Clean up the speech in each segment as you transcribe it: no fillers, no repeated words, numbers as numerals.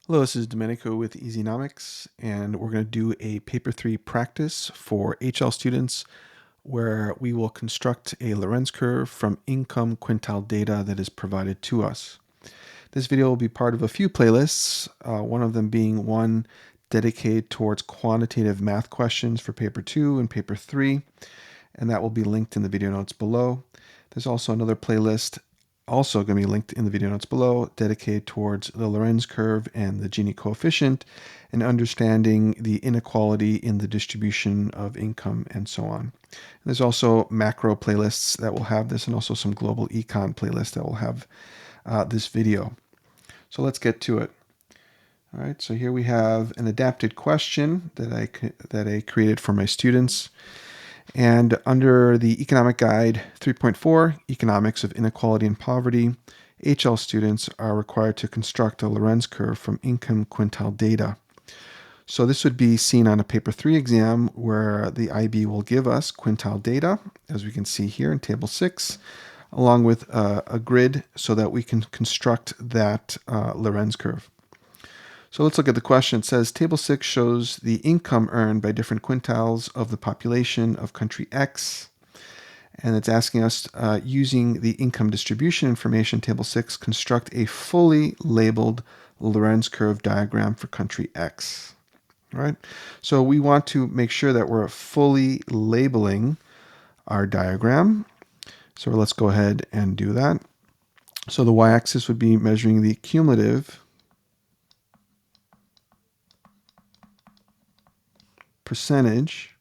Hello, this is Domenico with Easynomics, and we're going to do a Paper 3 practice for HL students where we will construct a Lorenz curve from income quintile data that is provided to us. This video will be part of a few playlists, one of them being one dedicated towards quantitative math questions for Paper 2 and Paper 3, and that will be linked in the video notes below. There's also another playlist also going to be linked in the video notes below, dedicated towards the Lorenz curve and the Gini coefficient and understanding the inequality in the distribution of income and so on. And there's also macro playlists that will have this and also some global econ playlists that will have this video. So let's get to it. All right, so here we have an adapted question that I created for my students. And under the Economic Guide 3.4, Economics of Inequality and Poverty, HL students are required to construct a Lorenz curve from income quintile data. So this would be seen on a Paper 3 exam where the IB will give us quintile data, as we can see here in Table 6, along with a grid so that we can construct that Lorenz curve. So let's look at the question. It says Table 6 shows the income earned by different quintiles of the population of country X. And it's asking us, using the income distribution information, Table 6, construct a fully labeled Lorenz curve diagram for country X. All right. So we want to make sure that we're fully labeling our diagram. So let's go ahead and do that. So the y-axis would be measuring the cumulative percentage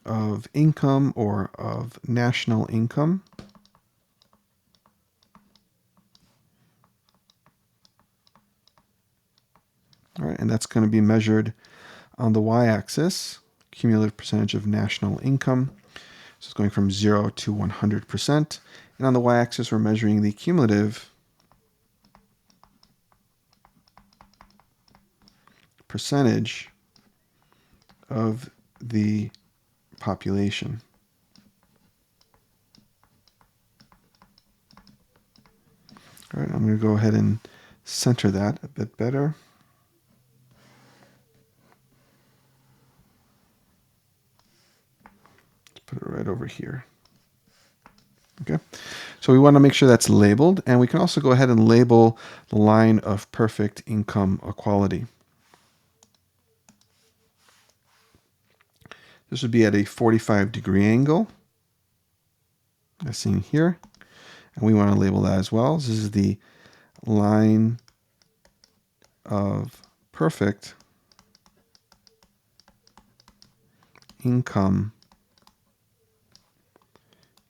of income or of national income all right, and that's going to be measured on the y-axis, cumulative percentage of national income. So it's going from 0 to 100%. And on the y-axis, we're measuring the cumulative percentage of the population. All right, I'm going to go ahead and center that a bit better. Let's put it right over here. Okay, so we want to make sure that's labeled, and we can also go ahead and label the line of perfect income equality. This would be at a 45-degree angle, as seen here. And we want to label that as well. This is the line of perfect income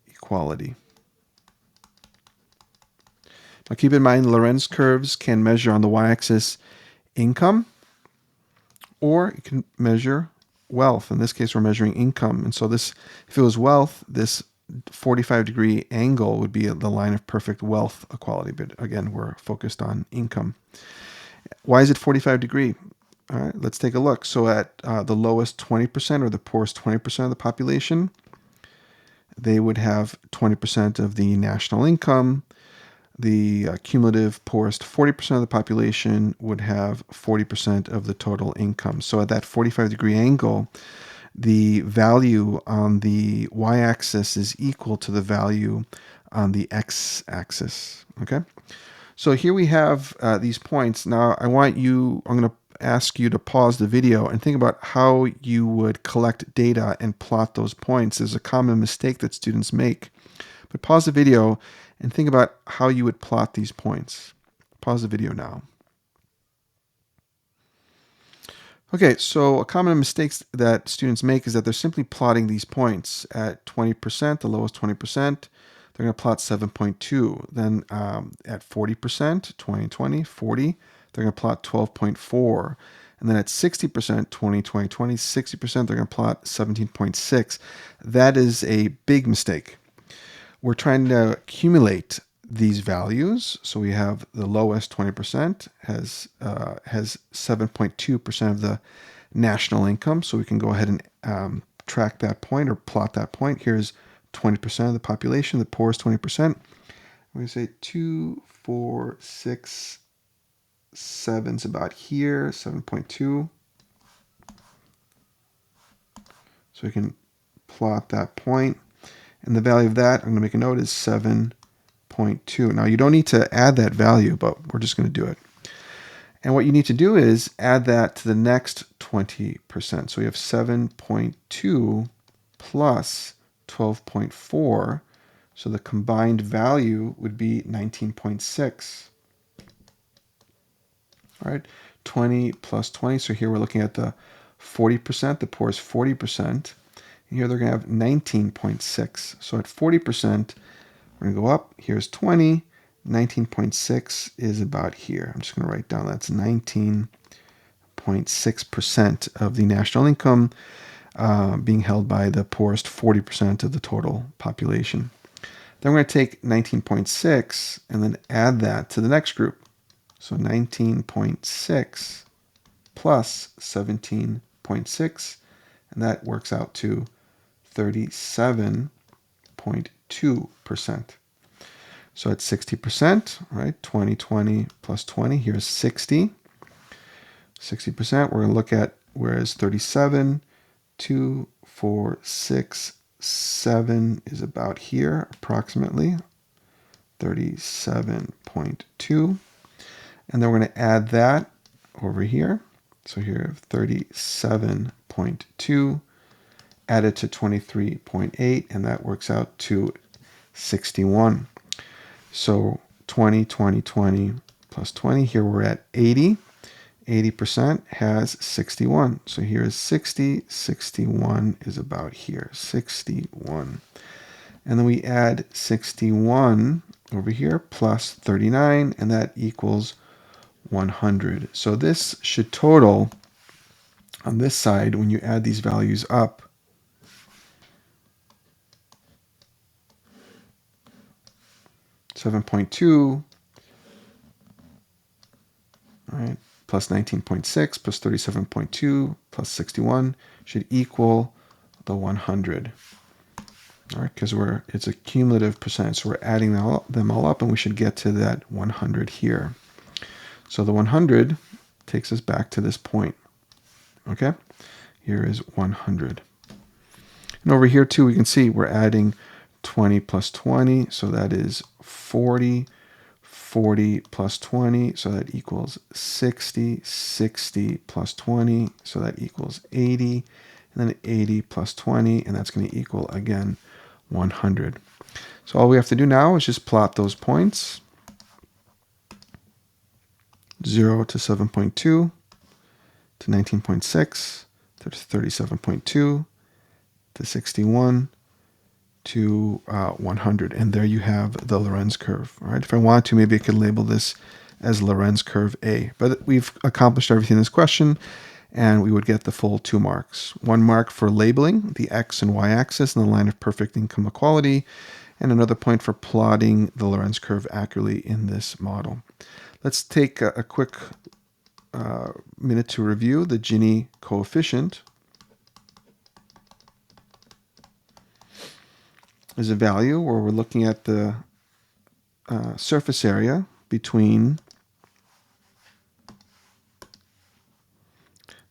equality. Now keep in mind, Lorenz curves can measure on the y-axis income, or it can measure wealth. In this case, we're measuring income. And so this, if it was wealth, this 45-degree angle would be the line of perfect wealth equality. But again, we're focused on income. Why is it 45-degree? All right, let's take a look. So at the lowest 20% or the poorest 20% of the population, they would have 20% of the national income. The cumulative poorest 40% of the population would have 40% of the total income. So at that 45-degree angle, the value on the y-axis is equal to the value on the x-axis. Okay, so here we have these points. Now I'm going to ask you to pause the video and think about how you would collect data and plot those points. There's a common mistake that students make. But pause the video and think about how you would plot these points. Pause the video now. Okay, so a common mistake that students make is that they're simply plotting these points at 20%, the lowest 20%. They're going to plot 7.2. Then at 40%, 20, 20, 40, they're going to plot 12.4. And then at 60%, 20, 20, 20, 60%, they're going to plot 17.6. That is a big mistake. We're trying to accumulate these values. So we have the lowest 20% has 7.2% of the national income. So we can go ahead and track that point or plot that point. Here's 20% of the population, the poorest 20%. We're going to say 2, 4, 6, 7's about here, 7.2. So we can plot that point. And the value of that, I'm going to make a note, is 7.2. Now, you don't need to add that value, but we're just going to do it. And what you need to do is add that to the next 20%. So we have 7.2 plus 12.4. So the combined value would be 19.6. All right, 20 plus 20. So here we're looking at the 40%. The poor is 40%. And here they're going to have 19.6. So at 40%, we're going to go up. Here's 20. 19.6 is about here. I'm just going to write down that's 19.6% of the national income being held by the poorest 40% of the total population. Then we're going to take 19.6 and then add that to the next group. So 19.6 plus 17.6, and that works out to 37.2%. So at 60%, right? 20 plus 20, here's 60. 60%, we're going to look at where is 37, 2, 4, 6, 7 is about here, approximately. 37.2. And then we're going to add that over here. So here, 37.2 added to 23.8, and that works out to 61. So 20 plus 20. Here we're at 80. 80% has 61. So here is 60. 61 is about here. 61. And then we add 61 over here plus 39, and that equals 100. So this should total on this side, when you add these values up, $7.2, all right, plus 19.6 plus 37.2 plus 61 should equal the 100. All right, because it's a cumulative percentage, so we're adding them all up, and we should get to that 100 here. So the 100 takes us back to this point. Okay, here is 100. And over here too, we can see we're adding 20 plus 20, so that is 40. 40 plus 20, so that equals 60. 60 plus 20, so that equals 80. And then 80 plus 20, and that's going to equal, again, 100. So all we have to do now is just plot those points. 0 to 7.2, to 19.6, to 37.2, to 61, to 100. And there you have the Lorenz curve. All right. If I wanted to, maybe I could label this as Lorenz curve A. But we've accomplished everything in this question, and we would get the full 2 marks. 1 mark for labeling the x and y axis and the line of perfect income equality, and another point for plotting the Lorenz curve accurately in this model. Let's take a quick minute to review the Gini coefficient. Is a value where we're looking at the surface area between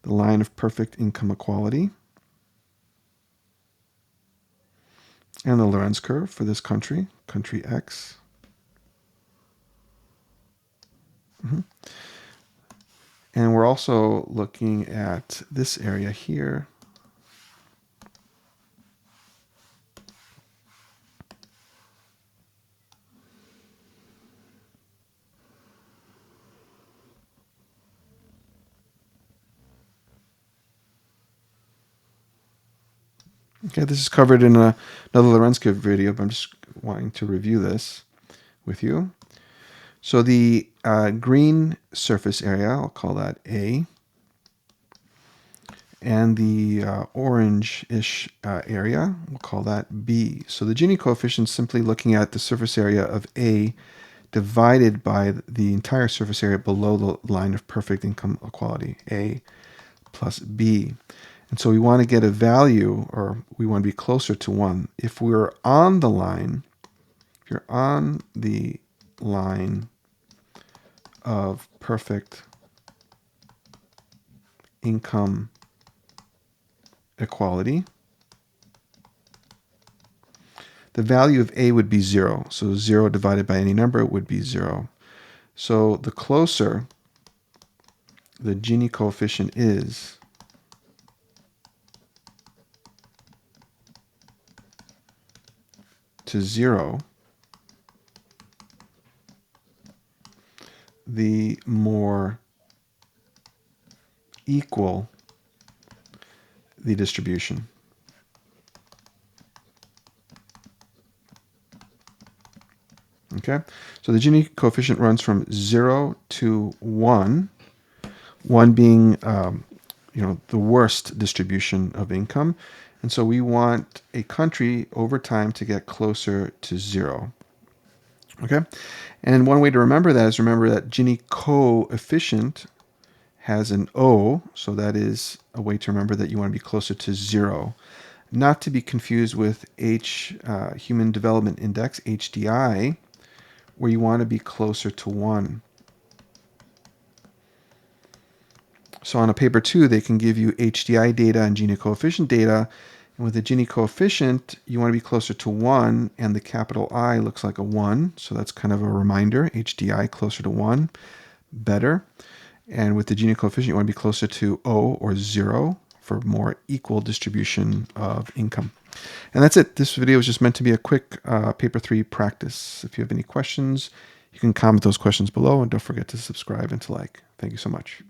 the line of perfect income equality and the Lorenz curve for this country, country X. And we're also looking at this area here. Okay, this is covered in another Lorenz curve video, but I'm just wanting to review this with you. So the green surface area, I'll call that A, and the orange-ish area, we'll call that B. So the Gini coefficient is simply looking at the surface area of A divided by the entire surface area below the line of perfect income equality, A plus B. And so we want to get a value, or we want to be closer to 1. If we're on the line, if you're on the line of perfect income equality, the value of A would be 0. So 0 divided by any number would be 0. So the closer the Gini coefficient is to 0, the more equal the distribution. Okay, so the Gini coefficient runs from 0 to 1, 1 being the worst distribution of income. And so we want a country over time to get closer to 0. Okay, and one way to remember that is remember that Gini coefficient has an O, so that is a way to remember that you want to be closer to 0. Not to be confused with Human Development Index, HDI, where you want to be closer to 1. So on a paper 2, they can give you HDI data and Gini coefficient data. And with the Gini coefficient, you want to be closer to 1, and the capital I looks like a 1. So that's kind of a reminder. HDI closer to 1, better. And with the Gini coefficient, you want to be closer to O or 0 for more equal distribution of income. And that's it. This video is just meant to be a quick paper 3 practice. If you have any questions, you can comment those questions below, and don't forget to subscribe and to like. Thank you so much.